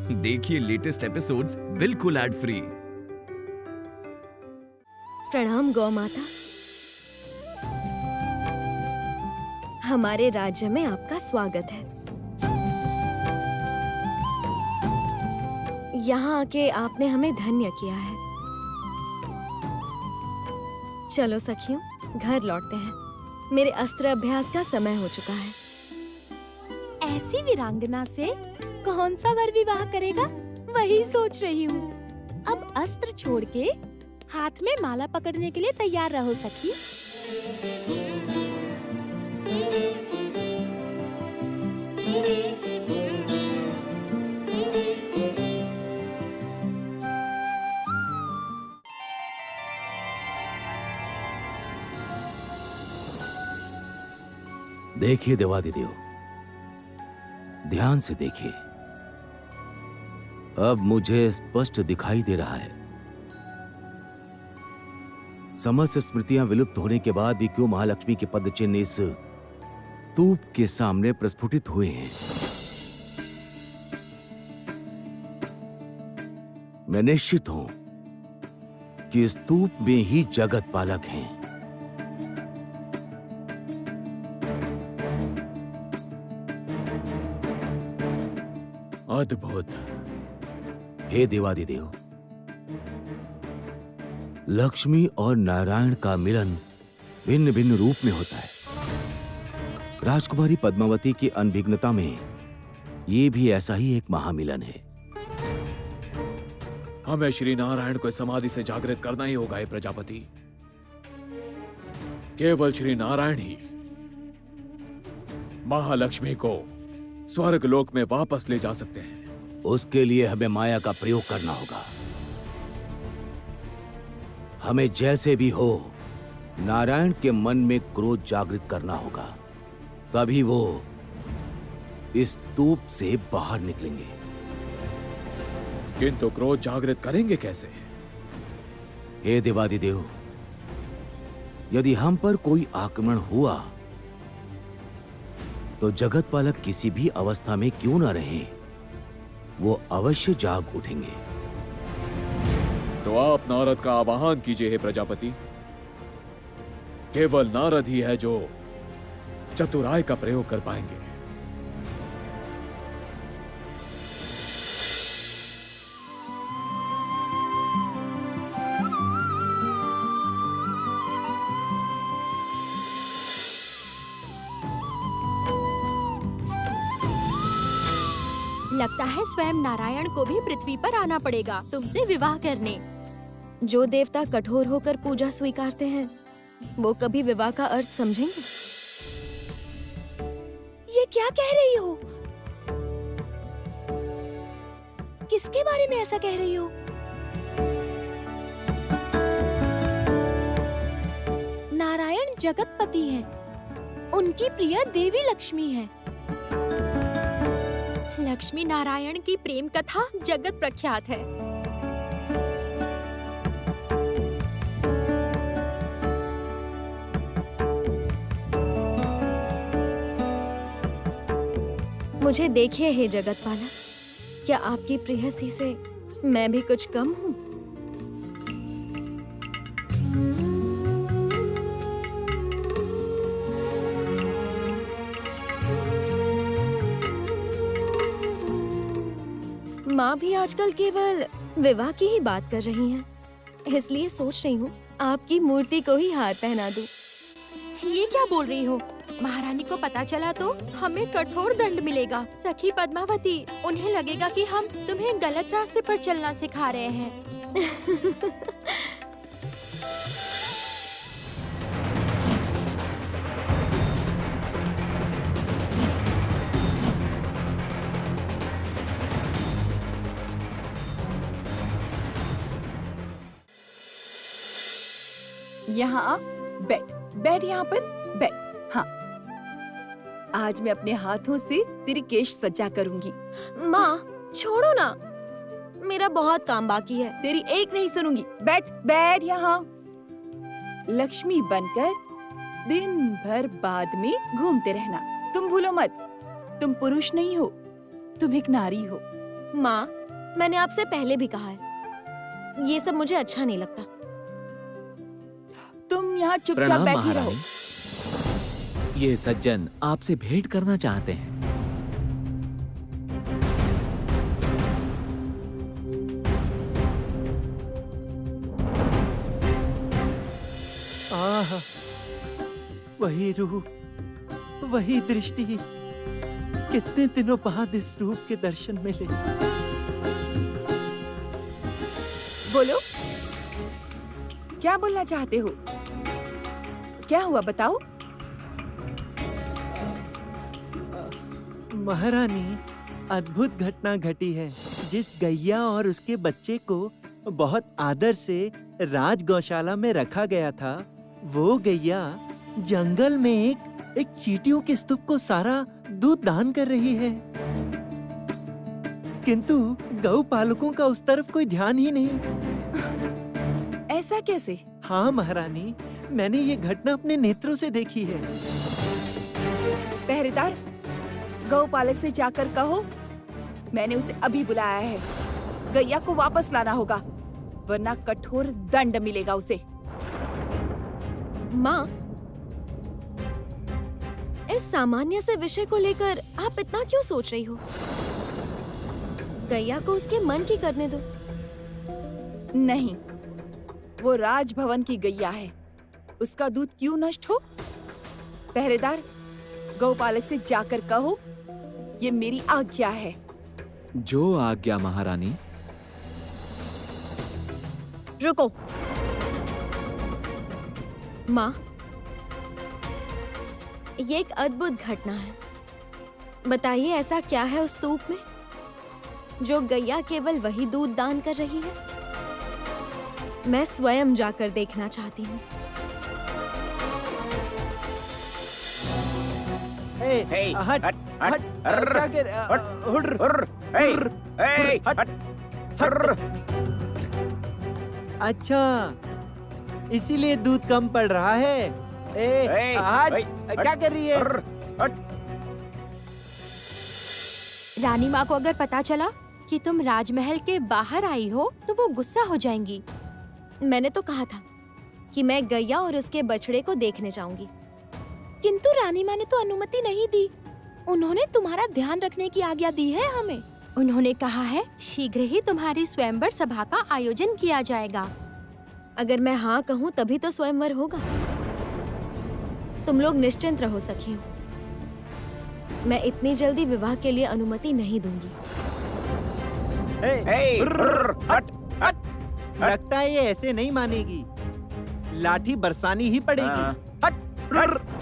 देखिए latest episodes बिल्कुल ad free. प्रणाम गौ माता। हमारे राज्य में आपका स्वागत है। यहाँ आके आपने हमें धन्य किया है। चलो सखियों, घर लौटते हैं। मेरे अस्त्र अभ्यास का समय हो चुका है। ऐसी वीरांगना से कौन सा वर विवाह करेगा, वही सोच रही हूँ। अब अस्त्र छोड़ के हाथ में माला पकड़ने के लिए तैयार रहो सखी। देखिए देवादिदेव, ध्यान से देखिए। अब मुझे स्पष्ट दिखाई दे रहा है, समस्त स्मृतियां विलुप्त होने के बाद भी क्यों महालक्ष्मी के पद चिन्ह इस स्तूप के सामने प्रस्फुटित हुए हैं। मैं निश्चित हूं कि स्तूप में ही जगत पालक हैं। अद्भुत। हे देवादिदेव, लक्ष्मी और नारायण का मिलन भिन्न भिन्न रूप में होता है। राजकुमारी पद्मावती की अनभिज्ञता में ये भी ऐसा ही एक महामिलन है। हमें श्री नारायण को समाधि से जागृत करना ही होगा हे प्रजापति। केवल श्री नारायण ही महालक्ष्मी को स्वर्ग लोक में वापस ले जा सकते हैं। उसके लिए हमें माया का प्रयोग करना होगा। हमें जैसे भी हो नारायण के मन में क्रोध जागृत करना होगा, तभी वो इस स्तूप से बाहर निकलेंगे। किंतु क्रोध जागृत करेंगे कैसे? हे देवादिदेव, यदि हम पर कोई आक्रमण हुआ तो जगत पालक किसी भी अवस्था में क्यों न रहे, वो अवश्य जाग उठेंगे। तो आप नारद का आवाहन कीजिए हे प्रजापति। केवल नारद ही है जो चतुराई का प्रयोग कर पाएंगे। लगता है स्वयं नारायण को भी पृथ्वी पर आना पड़ेगा तुमसे विवाह करने। जो देवता कठोर होकर पूजा स्वीकारते हैं, वो कभी विवाह का अर्थ समझेंगे? ये क्या कह रही हो? किसके बारे में ऐसा कह रही हो? नारायण जगतपति हैं। उनकी प्रिय देवी लक्ष्मी है। लक्ष्मी नारायण की प्रेम कथा जगत प्रख्यात है। मुझे देखिए हे जगत पालक, क्या आपकी प्रेयसी से मैं भी कुछ कम हूँ? माँ भी आजकल केवल विवाह की ही बात कर रही हैं, इसलिए सोच रही हूँ आपकी मूर्ति को ही हार पहना दूँ। ये क्या बोल रही हो? महारानी को पता चला तो हमें कठोर दंड मिलेगा। सखी पद्मावती, उन्हें लगेगा कि हम तुम्हें गलत रास्ते पर चलना सिखा रहे हैं। यहाँ आ, बैठ बैठ यहाँ पर बैठ। हाँ, आज मैं अपने हाथों से तेरी केश सजा करूंगी। माँ छोड़ो ना, मेरा बहुत काम बाकी है। तेरी एक नहीं सुनूंगी। बैठ बैठ यहाँ। लक्ष्मी बनकर दिन भर बाद में घूमते रहना। तुम भूलो मत, तुम पुरुष नहीं हो, तुम एक नारी हो। माँ, मैंने आपसे पहले भी कहा है, ये सब मुझे अच्छा नहीं लगता। तुम यहाँ चुपचाप प्रणाम बैठी रहो। महारानी, ये सज्जन आपसे भेंट करना चाहते हैं। आह, वही रूप, वही दृष्टि, कितने दिनों बाद इस रूप के दर्शन मिले। बोलो, क्या बोलना चाहते हो? क्या हुआ बताओ? महारानी, अद्भुत घटना घटी है। जिस गैया और उसके बच्चे को बहुत आदर से राज गौशाला में रखा गया था, वो गैया जंगल में एक चींटियों के स्तूप को सारा दूध दान कर रही है। किंतु गौ पालकों का उस तरफ कोई ध्यान ही नहीं। ऐसा कैसे? हाँ महारानी, मैंने ये घटना अपने नेत्रों से देखी है। पहरेदार, गौपालक से जाकर कहो मैंने उसे अभी बुलाया है। गैया को वापस लाना होगा, वरना कठोर दंड मिलेगा उसे। माँ, इस सामान्य से विषय को लेकर आप इतना क्यों सोच रही हो? गैया को उसके मन की करने दो। नहीं, वो राजभवन की गैया है, उसका दूध क्यों नष्ट हो? पहरेदार, गौपालक से जाकर कहो ये मेरी आज्ञा है। जो आज्ञा महारानी। रुको। माँ, ये एक अद्भुत घटना है। बताइए ऐसा क्या है उस स्तूप में जो गैया केवल वही दूध दान कर रही है? मैं स्वयं जाकर देखना चाहती हूँ। हट, हट, क्या कर- हुर्र, हट। अच्छा, इसीलिए दूध कम पड़ रहा है। हट, क्या कर रही है? रानी माँ को अगर पता चला कि तुम राजमहल के बाहर आई हो तो वो गुस्सा हो जाएंगी। मैंने तो कहा था कि मैं गैया और उसके बछड़े को देखने जाऊंगी। किंतु रानी माँ ने तो अनुमति नहीं दी। उन्होंने तुम्हारा ध्यान रखने की आज्ञा दी है हमें। उन्होंने कहा है शीघ्र ही तुम्हारी स्वयंवर सभा का आयोजन किया जाएगा। अगर मैं हाँ कहूँ तभी तो स्वयंवर होगा। तुम लोग निश्चिंत रहो सखियों, मैं इतनी जल्दी विवाह के लिए अनुमति नहीं दूंगी। लगता है ये ऐसे नहीं मानेगी, लाठी बरसानी ही पड़ेगी। हट।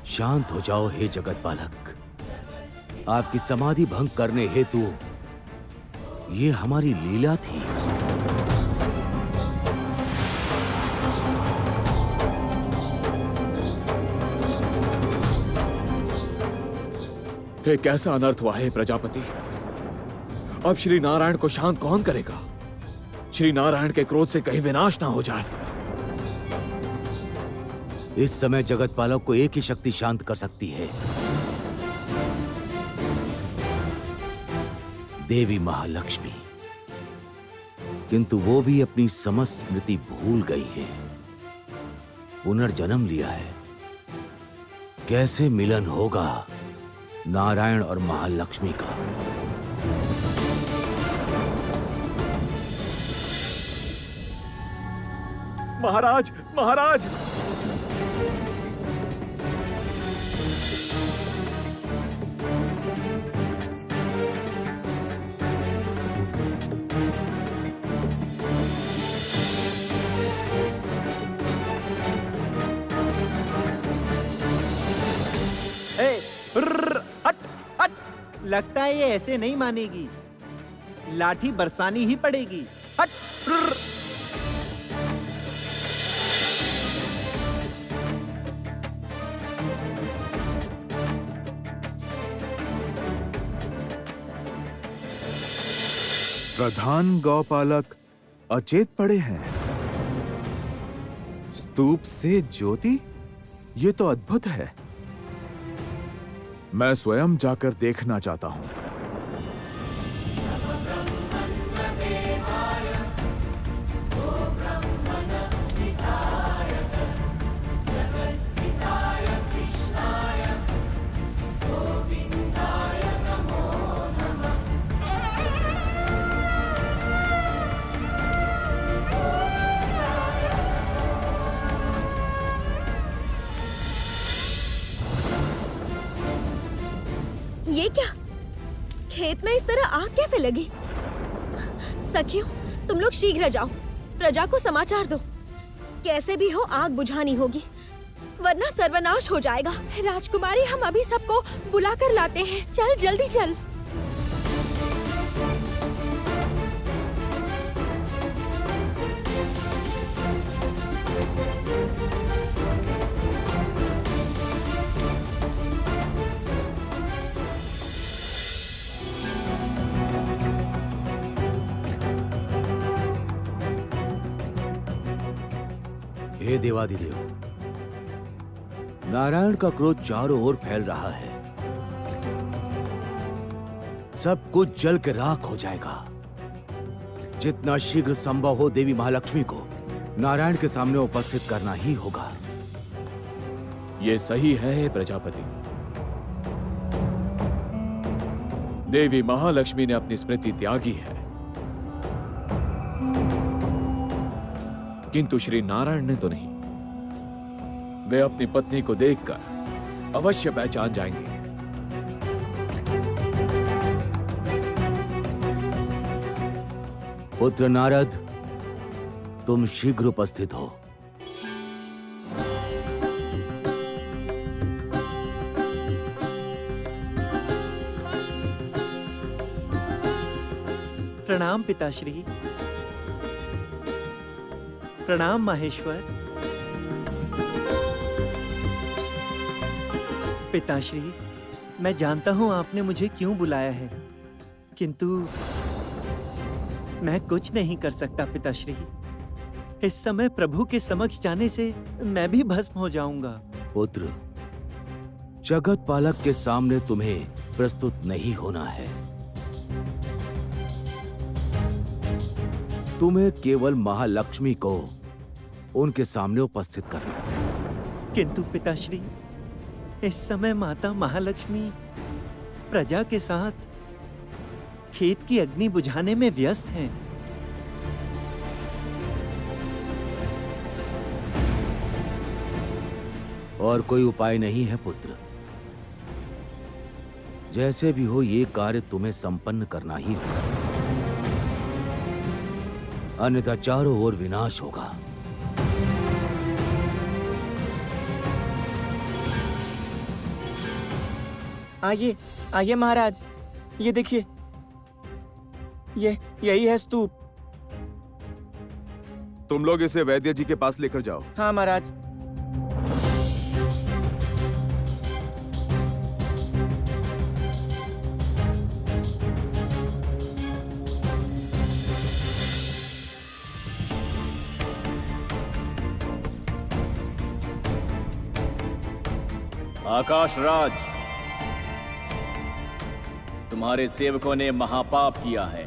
शांत हो जाओ हे जगत बालक। आपकी समाधि भंग करने हेतु ये हमारी लीला थी। हे कैसा अनर्थ हुआ है प्रजापति। अब श्री नारायण को शांत कौन करेगा? श्री नारायण के क्रोध से कहीं विनाश ना हो जाए। इस समय जगत पालक को एक ही शक्ति शांत कर सकती है, देवी महालक्ष्मी। किंतु वो भी अपनी समस्त स्मृति भूल गई है, पुनर्जन्म लिया है। कैसे मिलन होगा नारायण और महालक्ष्मी का। महाराज, महाराज! लगता है ये ऐसे नहीं मानेगी, लाठी बरसानी ही पड़ेगी। हट! प्रधान गौपालक अचेत पड़े हैं। स्तूप से ज्योति, ये तो अद्भुत है। मैं स्वयं जाकर देखना चाहता हूं। ये क्या? खेत में इस तरह आग कैसे लगी? सखियों, तुम लोग शीघ्र जाओ, प्रजा को समाचार दो। कैसे भी हो आग बुझानी होगी, वरना सर्वनाश हो जाएगा। राजकुमारी, हम अभी सबको बुला कर लाते हैं। चल, जल्दी चल। हे देवादिदेव, नारायण का क्रोध चारों ओर फैल रहा है। सब कुछ जल के राख हो जाएगा। जितना शीघ्र संभव हो देवी महालक्ष्मी को नारायण के सामने उपस्थित करना ही होगा। ये सही है प्रजापति। देवी महालक्ष्मी ने अपनी स्मृति त्यागी है, किंतु श्री नारायण ने तो नहीं। वे अपनी पत्नी को देखकर अवश्य पहचान जाएंगे। पुत्र नारद, तुम शीघ्र उपस्थित हो। प्रणाम पिताश्री। प्रणाम माहेश्वर। पिताश्री, मैं जानता हूं आपने मुझे क्यों बुलाया है, किंतु मैं कुछ नहीं कर सकता पिताश्री। इस समय प्रभु के समक्ष जाने से मैं भी भस्म हो जाऊंगा। पुत्र, जगत पालक के सामने तुम्हें प्रस्तुत नहीं होना है। तुम्हें केवल महालक्ष्मी को उनके सामने उपस्थित करना। किंतु पिताश्री, इस समय माता महालक्ष्मी प्रजा के साथ खेत की अग्नि बुझाने में व्यस्त हैं। और कोई उपाय नहीं है पुत्र। जैसे भी हो ये कार्य तुम्हें संपन्न करना ही होगा, अन्यथा चारों ओर विनाश होगा। आइए आइए महाराज, ये देखिए, यही है स्तूप। तुम लोग इसे वैद्य जी के पास लेकर जाओ। हाँ महाराज। आकाशराज, तुम्हारे सेवकों ने महापाप किया है।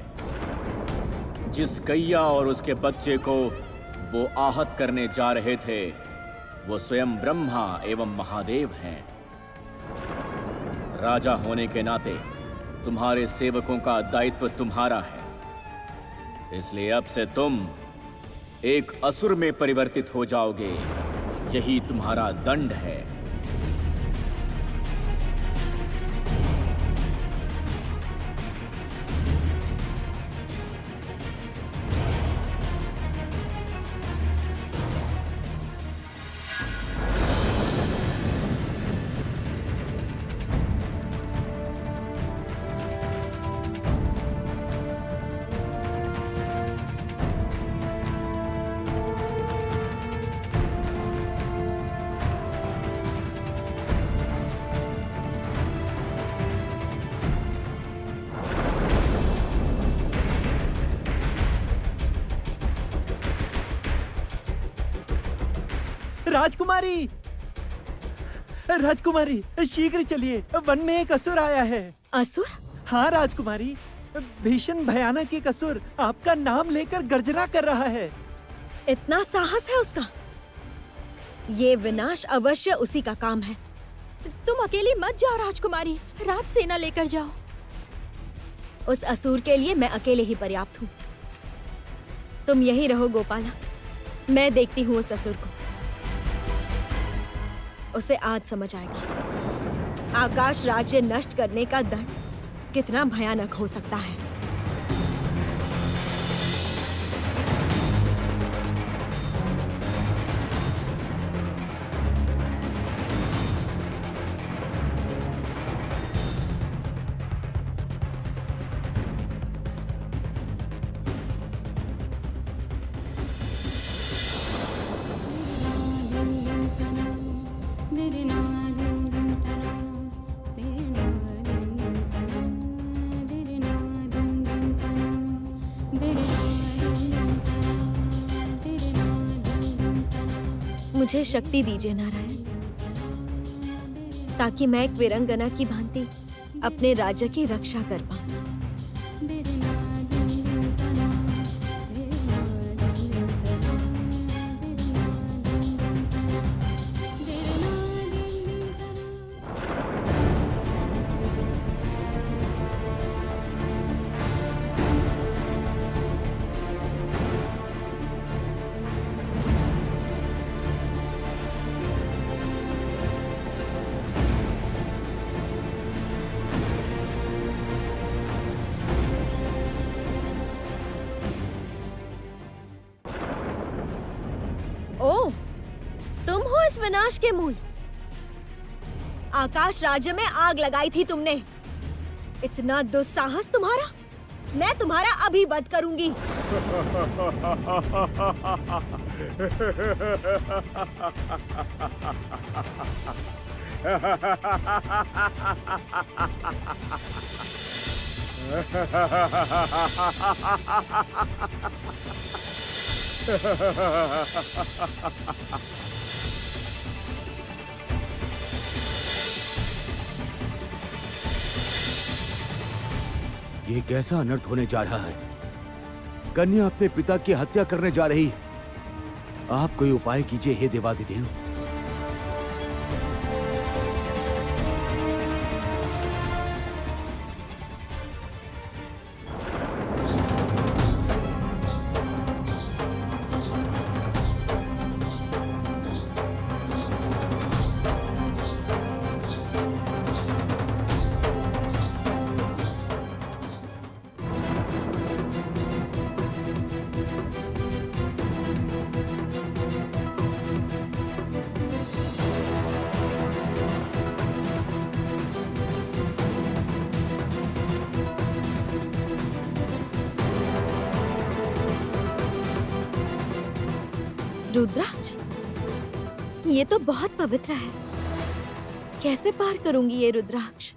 जिस गैया और उसके बच्चे को वो आहत करने जा रहे थे, वो स्वयं ब्रह्मा एवं महादेव हैं। राजा होने के नाते तुम्हारे सेवकों का दायित्व तुम्हारा है। इसलिए अब से तुम एक असुर में परिवर्तित हो जाओगे। यही तुम्हारा दंड है। राजकुमारी, राजकुमारी शीघ्र चलिए, वन में एक असुर आया है। असुर? हाँ राजकुमारी, भीषण भयानक एक असुर आपका नाम लेकर गर्जना कर रहा है। इतना साहस है उसका? ये विनाश अवश्य उसी का काम है। तुम अकेली मत जाओ राजकुमारी, राज सेना लेकर जाओ। उस असुर के लिए मैं अकेले ही पर्याप्त हूँ। तुम यही रहो गोपाला, मैं देखती हूँ उस असुर को। उसे आज समझ आएगा आकाश राज्य नष्ट करने का दंड कितना भयानक हो सकता है। मुझे शक्ति दीजिए नारायण, ताकि मैं एक वीरंगना की भांति अपने राज्य की रक्षा कर पाऊं। ओह, तुम हो इस विनाश के मूल। आकाश राज्य में आग लगाई थी तुमने। इतना दुस्साहस तुम्हारा? मैं तुम्हारा अभी वध करूंगी। ये कैसा अनर्थ होने जा रहा है? कन्या अपने पिता की हत्या करने जा रही है। आप कोई उपाय कीजिए हे देवाधिदेव। रुद्राक्ष, ये तो बहुत पवित्र है। कैसे पार करूंगी ये रुद्राक्ष?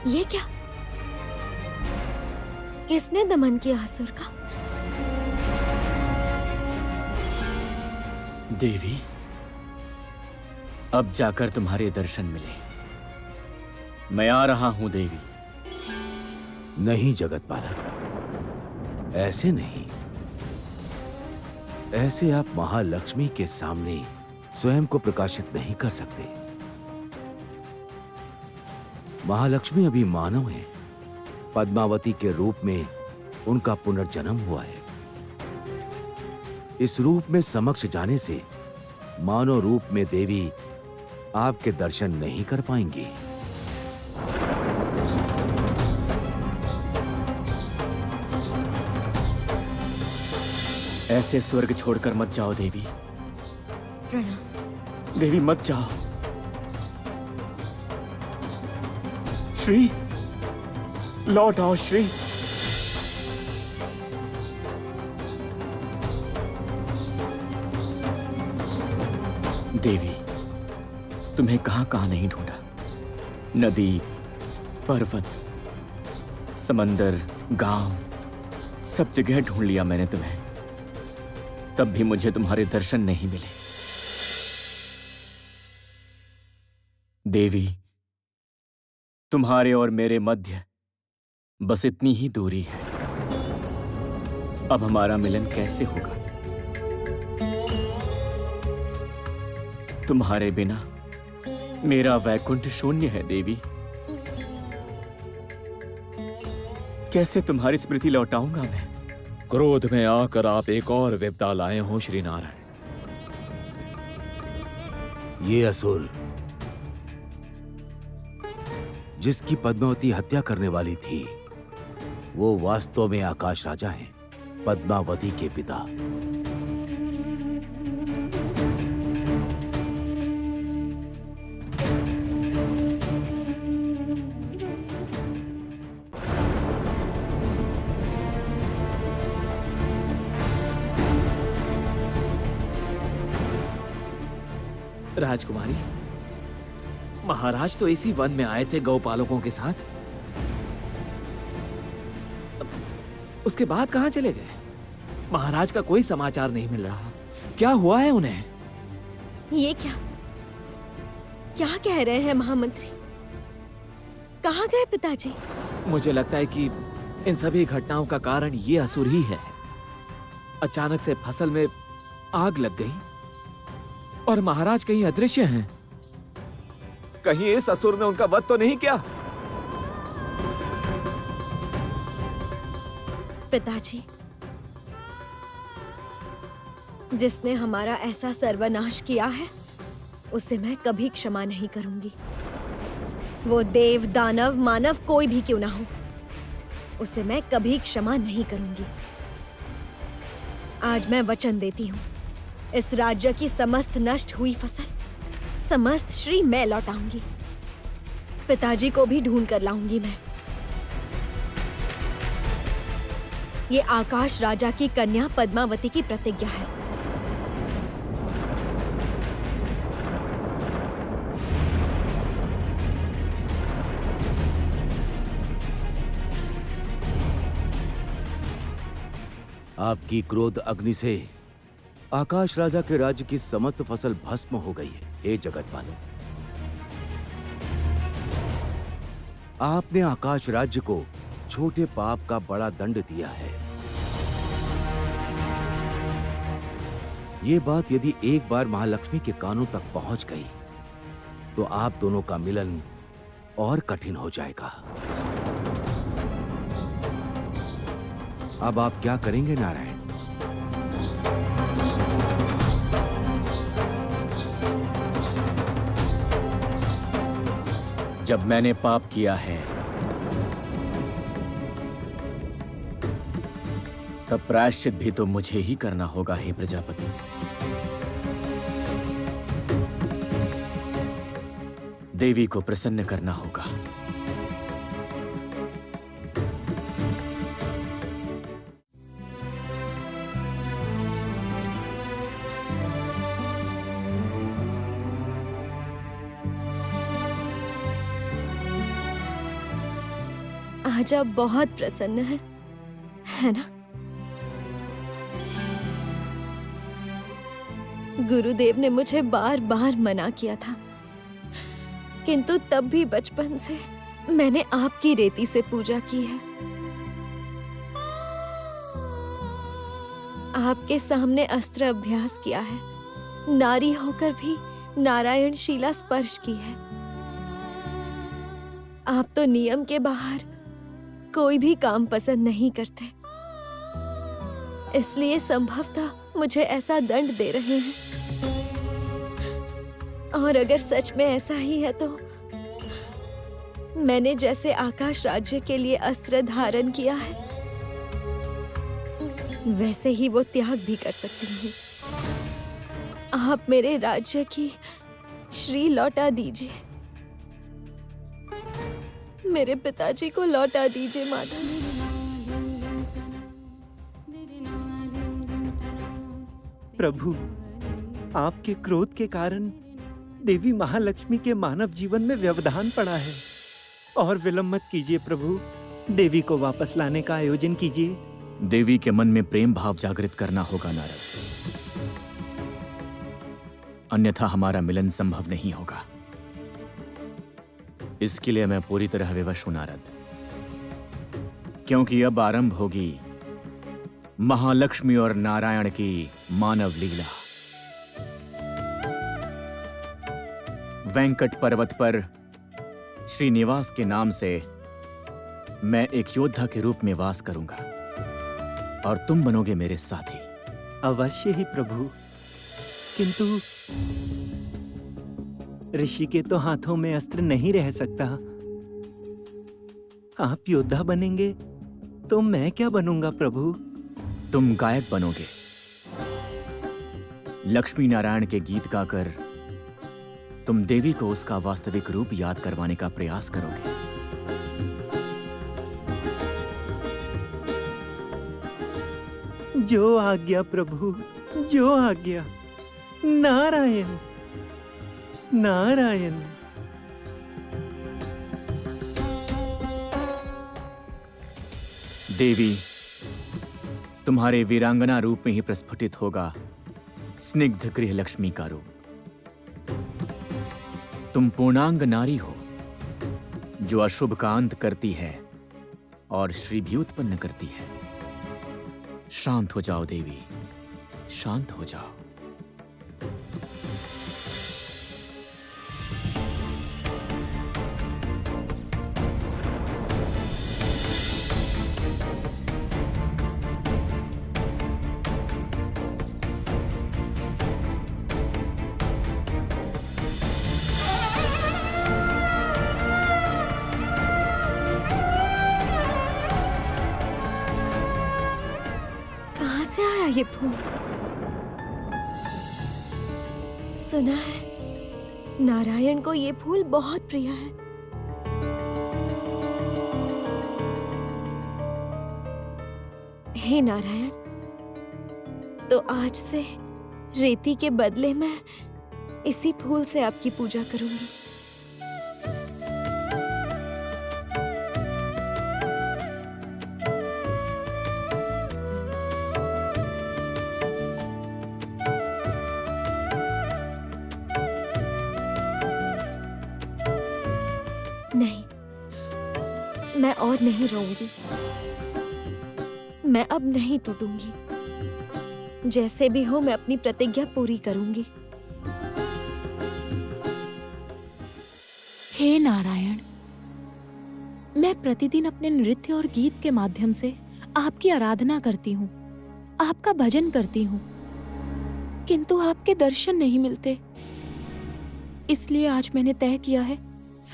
ये क्या? किस किसने दमन किया असुर का? देवी, अब जाकर तुम्हारे दर्शन मिले। मैं आ रहा हूं देवी। नहीं जगत पालक, ऐसे नहीं। ऐसे आप महालक्ष्मी के सामने स्वयं को प्रकाशित नहीं कर सकते। महालक्ष्मी अभी मानव है। पद्मावती के रूप में उनका पुनर्जन्म हुआ है। इस रूप में समक्ष जाने से मानव रूप में देवी आपके दर्शन नहीं कर पाएंगी। ऐसे स्वर्ग छोड़कर मत जाओ देवी। प्रणाम। देवी मत जाओ। श्री, लौट आओ श्री। देवी, तुम्हें कहां कहां नहीं ढूंढा। नदी, पर्वत, समंदर, गांव, सब जगह ढूंढ लिया मैंने तुम्हें। तब भी मुझे तुम्हारे दर्शन नहीं मिले। देवी, तुम्हारे और मेरे मध्य बस इतनी ही दूरी है। अब हमारा मिलन कैसे होगा? तुम्हारे बिना मेरा वैकुंठ शून्य है देवी। कैसे तुम्हारी स्मृति लौटाऊंगा मैं? क्रोध में आकर आप एक और विपदा लाए हो श्री नारायण। ये असुर जिसकी पद्मावती हत्या करने वाली थी, वो वास्तव में आकाश राजा हैं, पद्मावती के पिता। राजकुमारी, महाराज तो इसी वन में आए थे गौपालकों के साथ। उसके बाद कहां चले गए? महाराज का कोई समाचार नहीं मिल रहा। क्या हुआ है उन्हें? ये क्या क्या कह रहे हैं महामंत्री? कहाँ गए पिताजी? मुझे लगता है कि इन सभी घटनाओं का कारण ये असुर ही है। अचानक से फसल में आग लग गई और महाराज कहीं अदृश्य हैं। कहीं इस असुर ने उनका वध तो नहीं किया? पिताजी, जिसने हमारा ऐसा सर्वनाश किया है, उसे मैं कभी क्षमा नहीं करूंगी। वो देव, दानव, मानव कोई भी क्यों ना हो, उसे मैं कभी क्षमा नहीं करूंगी। आज मैं वचन देती हूँ, इस राज्य की समस्त नष्ट हुई फसल, समस्त श्री मैं लौटाऊंगी। पिताजी को भी ढूंढ कर लाऊंगी मैं। ये आकाश राजा की कन्या पद्मावती की प्रतिज्ञा है। आपकी क्रोध अग्नि से आकाश राजा के राज्य की समस्त फसल भस्म हो गई है। हे जगतपालो, आपने आकाश राज्य को छोटे पाप का बड़ा दंड दिया है। ये बात यदि एक बार महालक्ष्मी के कानों तक पहुंच गई तो आप दोनों का मिलन और कठिन हो जाएगा। अब आप क्या करेंगे नारायण? जब मैंने पाप किया है तब प्रायश्चित भी तो मुझे ही करना होगा। हे प्रजापति, देवी को प्रसन्न करना होगा। आज आप बहुत प्रसन्न हैं। है ना? गुरुदेव ने मुझे बार बार मना किया था, किंतु तब भी बचपन से मैंने आपकी रेती से पूजा की है। आपके सामने अस्त्र अभ्यास किया है, नारी होकर भी नारायण शीला स्पर्श की है। आप तो नियम के बाहर कोई भी काम पसंद नहीं करते, इसलिए संभवतः मुझे ऐसा दंड दे रहे हैं। और अगर सच में ऐसा ही है तो मैंने जैसे आकाश राज्य के लिए अस्त्र धारण किया है, वैसे ही वो त्याग भी कर सकती हूँ। आप मेरे राज्य की श्री लौटा दीजिए, मेरे पिताजी को लौटा दीजिए माधव। प्रभु, आपके क्रोध के कारण देवी महालक्ष्मी के मानव जीवन में व्यवधान पड़ा है, और विलंब मत कीजिए प्रभु। देवी को वापस लाने का आयोजन कीजिए। देवी के मन में प्रेम भाव जागृत करना होगा नारद, अन्यथा हमारा मिलन संभव नहीं होगा। इसके लिए मैं पूरी तरह विवश हूं नारद, क्योंकि अब आरंभ होगी महालक्ष्मी और नारायण की मानव लीला। वेंकट पर्वत पर श्रीनिवास के नाम से मैं एक योद्धा के रूप में वास करूंगा और तुम बनोगे मेरे साथी। अवश्य ही प्रभु, किंतु ऋषि के तो हाथों में अस्त्र नहीं रह सकता। आप योद्धा बनेंगे तो मैं क्या बनूंगा प्रभु? तुम गायक बनोगे, लक्ष्मी नारायण के गीत गाकर तुम देवी को उसका वास्तविक रूप याद करवाने का प्रयास करोगे। जो आज्ञा प्रभु, जो आज्ञा। नारायण नारायण। देवी, तुम्हारे वीरांगना रूप में ही प्रस्फुटित होगा स्निग्ध गृह लक्ष्मी का रूप। तुम पूर्णांग नारी हो, जो अशुभ का अंत करती है और श्री भी उत्पन्न करती है। शांत हो जाओ देवी, शांत हो जाओ। ये फूल सुना है नारायण को ये फूल बहुत प्रिय है। हे नारायण, तो आज से रेती के बदले मैं इसी फूल से आपकी पूजा करूंगी। नहीं, मैं और नहीं रोऊंगी। मैं अब नहीं टूटूंगी। जैसे भी हो मैं अपनी प्रतिज्ञा पूरी करूंगी। हे नारायण, मैं प्रतिदिन अपने नृत्य और गीत के माध्यम से आपकी आराधना करती हूँ, आपका भजन करती हूँ, किंतु आपके दर्शन नहीं मिलते। इसलिए आज मैंने तय किया है,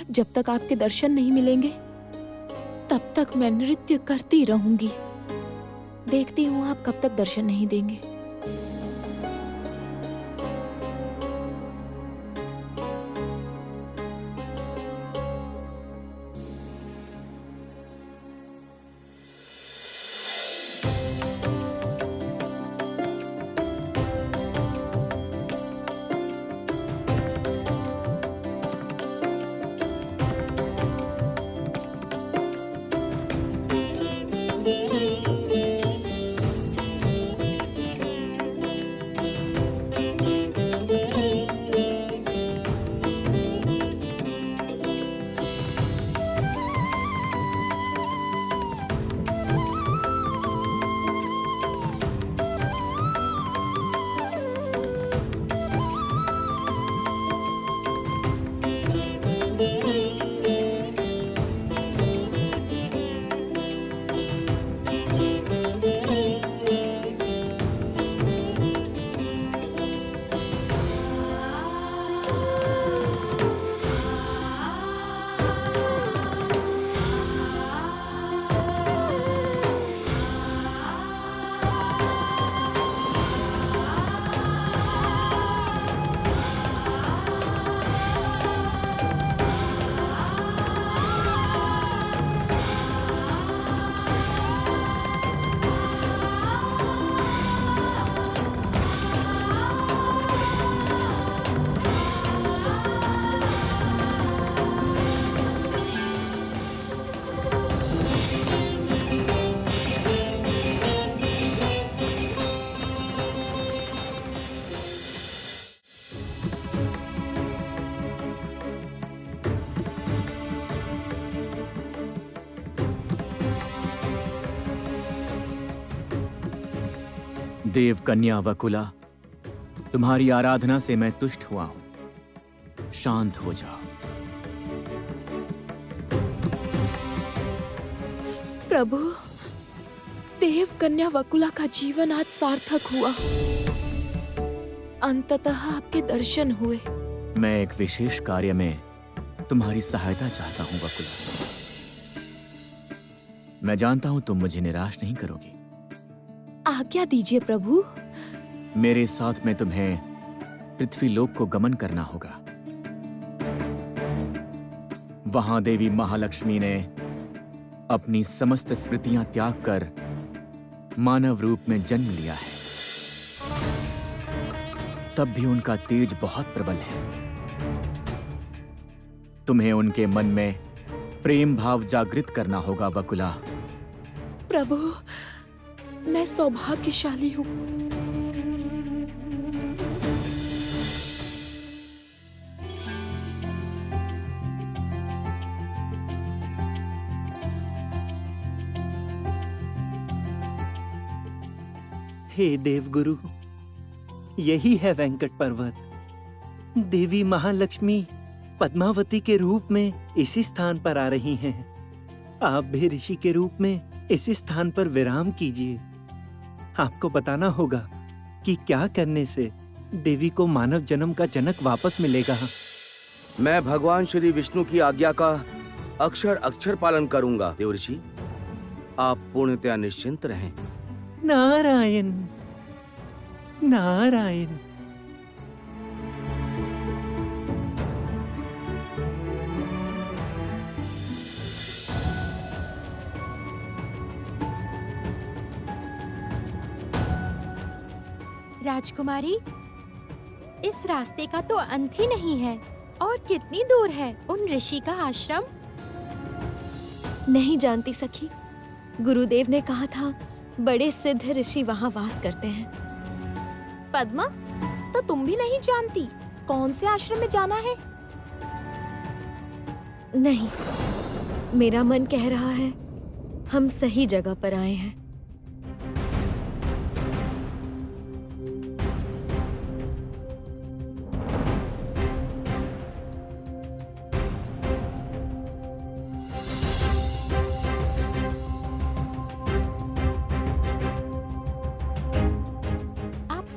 जब तक आपके दर्शन नहीं मिलेंगे तब तक मैं नृत्य करती रहूंगी। देखती हूँ आप कब तक दर्शन नहीं देंगे। देव कन्या वकुला, तुम्हारी आराधना से मैं तुष्ट हुआ हूं। शांत हो जाओ। प्रभु, देव कन्या वकुला का जीवन आज सार्थक हुआ। अंततः आपके दर्शन हुए। मैं एक विशेष कार्य में तुम्हारी सहायता चाहता हूं वकुला। मैं जानता हूं तुम मुझे निराश नहीं करोगी। आज्ञा दीजिए प्रभु। मेरे साथ में तुम्हें पृथ्वीलोक को गमन करना होगा। वहां देवी महालक्ष्मी ने अपनी समस्त स्मृतियां त्याग कर मानव रूप में जन्म लिया है। तब भी उनका तेज बहुत प्रबल है। तुम्हें उनके मन में प्रेम भाव जागृत करना होगा वकुला। प्रभु, मैं सौभाग्यशाली हूँ। हे देवगुरु, यही है वेंकट पर्वत। देवी महालक्ष्मी पद्मावती के रूप में इसी स्थान पर आ रही हैं। आप भी ऋषि के रूप में इसी स्थान पर विराम कीजिए। आपको बताना होगा कि क्या करने से देवी को मानव जन्म का जनक वापस मिलेगा। मैं भगवान श्री विष्णु की आज्ञा का अक्षर अक्षर पालन करूंगा देवर्षि। आप पूर्णतया निश्चिंत रहें। नारायण नारायण। राजकुमारी, इस रास्ते का तो अंत ही नहीं है। और कितनी दूर है उन ऋषि का आश्रम? नहीं जानती सखी। गुरुदेव ने कहा था बड़े सिद्ध ऋषि वहाँ वास करते हैं। पद्मा, तो तुम भी नहीं जानती कौन से आश्रम में जाना है? नहीं, मेरा मन कह रहा है हम सही जगह पर आए हैं।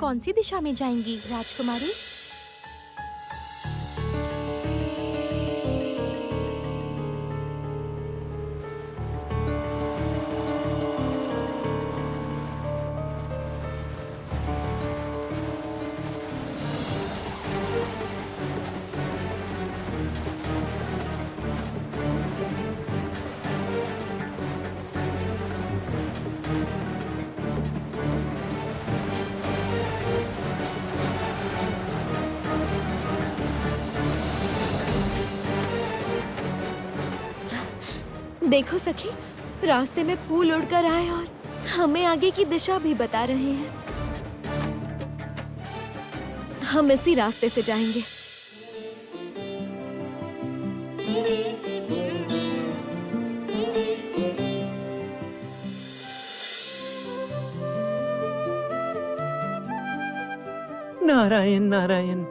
कौन सी दिशा में जाएंगी राजकुमारी? देखो सखी, रास्ते में फूल उड़कर आए और हमें आगे की दिशा भी बता रहे हैं। हम इसी रास्ते से जाएंगे। नारायण नारायण।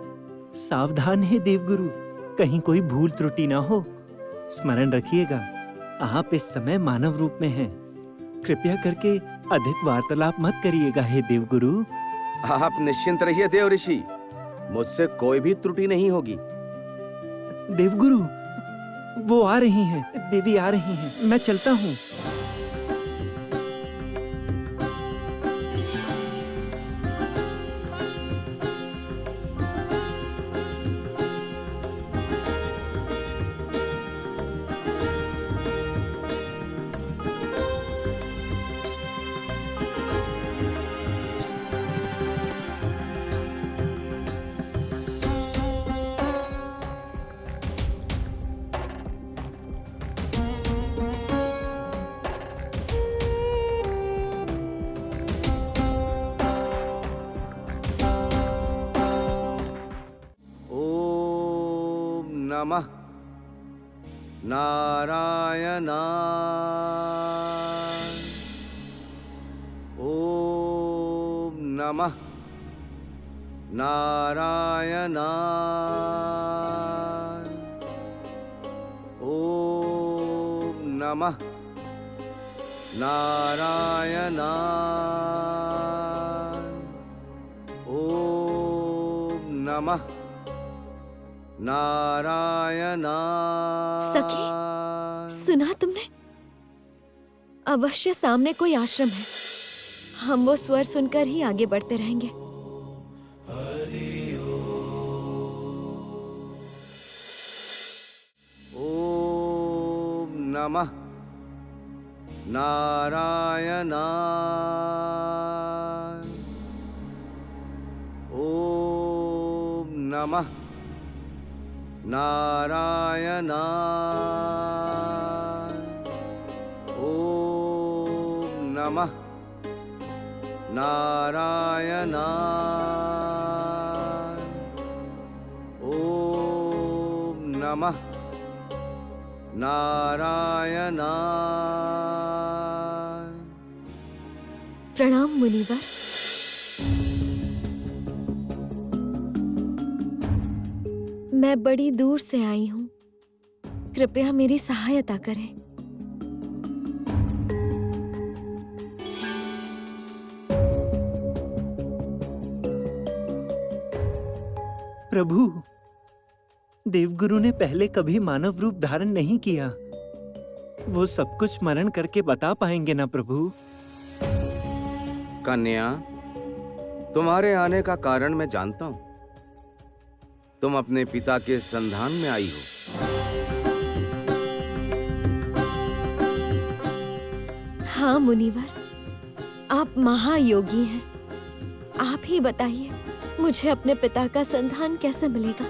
सावधान है देवगुरु, कहीं कोई भूल त्रुटि ना हो। स्मरण रखिएगा, आप इस समय मानव रूप में हैं। कृपया करके अधिक वार्तालाप मत करिएगा हे देवगुरु। आप निश्चिंत रहिए देव ऋषि, मुझसे कोई भी त्रुटि नहीं होगी। देवगुरु, वो आ रही हैं, देवी आ रही हैं। मैं चलता हूँ। नमः नारायणाय। ओम नमः नारायणाय। ओम नमः नारायणाय। ओम नमः नारायणाय। सखी, सुना तुमने? अवश्य सामने कोई आश्रम है। हम वो स्वर सुनकर ही आगे बढ़ते रहेंगे। ओम नमः नारायणाय। ओम नमः नारायणाय। ओम नमः नारायणाय। ओम नमः नारायणाय। प्रणाम मुनिवर। मैं बड़ी दूर से आई हूँ, कृपया मेरी सहायता करें। प्रभु, देवगुरु ने पहले कभी मानव रूप धारण नहीं किया। वो सब कुछ स्मरण करके बता पाएंगे ना प्रभु? कन्या, तुम्हारे आने का कारण मैं जानता हूं। तुम अपने पिता के संधान में आई हो। हाँ मुनिवर, आप महायोगी हैं। आप ही बताइए, मुझे अपने पिता का संधान कैसे मिलेगा?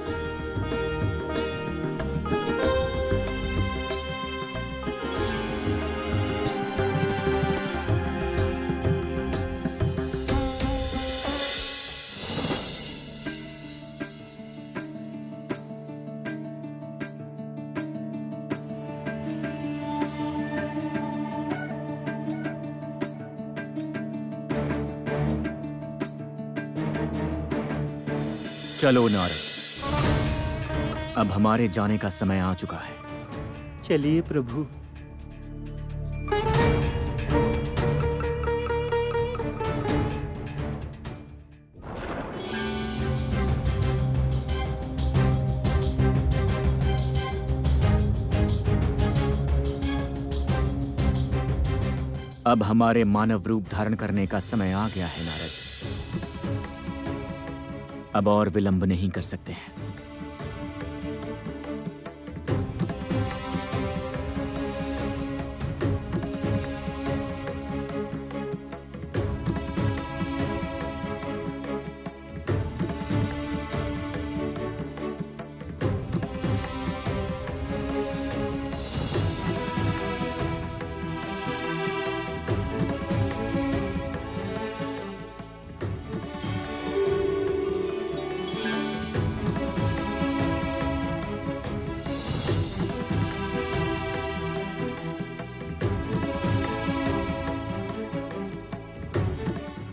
चलो नारद, अब हमारे जाने का समय आ चुका है। चलिए प्रभु। अब हमारे मानव रूप धारण करने का समय आ गया है नारद। अब और विलंब नहीं कर सकते हैं।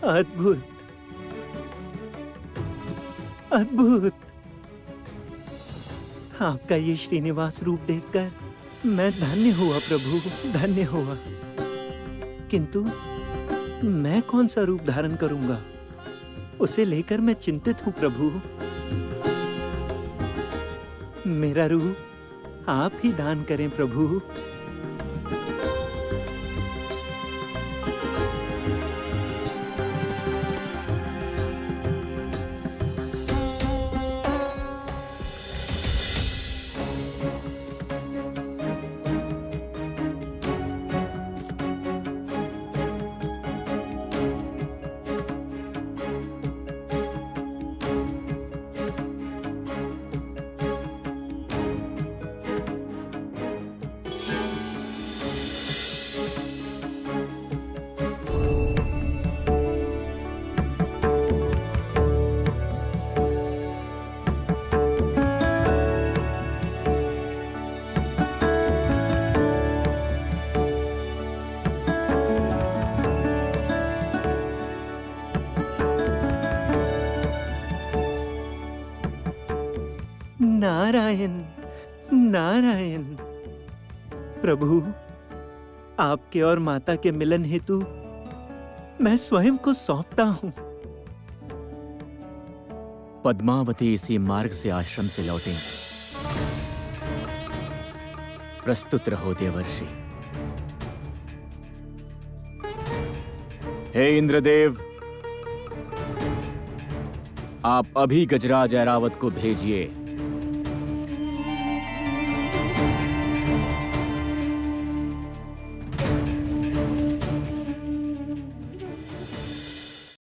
अद्भुत, अद्भुत। आपका ये श्रीनिवास रूप देखकर मैं धन्य हुआ प्रभु, धन्य हुआ। किंतु मैं कौन सा रूप धारण करूंगा, उसे लेकर मैं चिंतित हूं प्रभु। मेरा रूप आप ही दान करें प्रभु। नारायण नारायण। प्रभु, आपके और माता के मिलन हेतु मैं स्वयं को सौंपता हूँ। पद्मावती इसी मार्ग से आश्रम से लौटेंगी। प्रस्तुत रहो देवर्षि। हे इंद्रदेव, आप अभी गजराज ऐरावत को भेजिए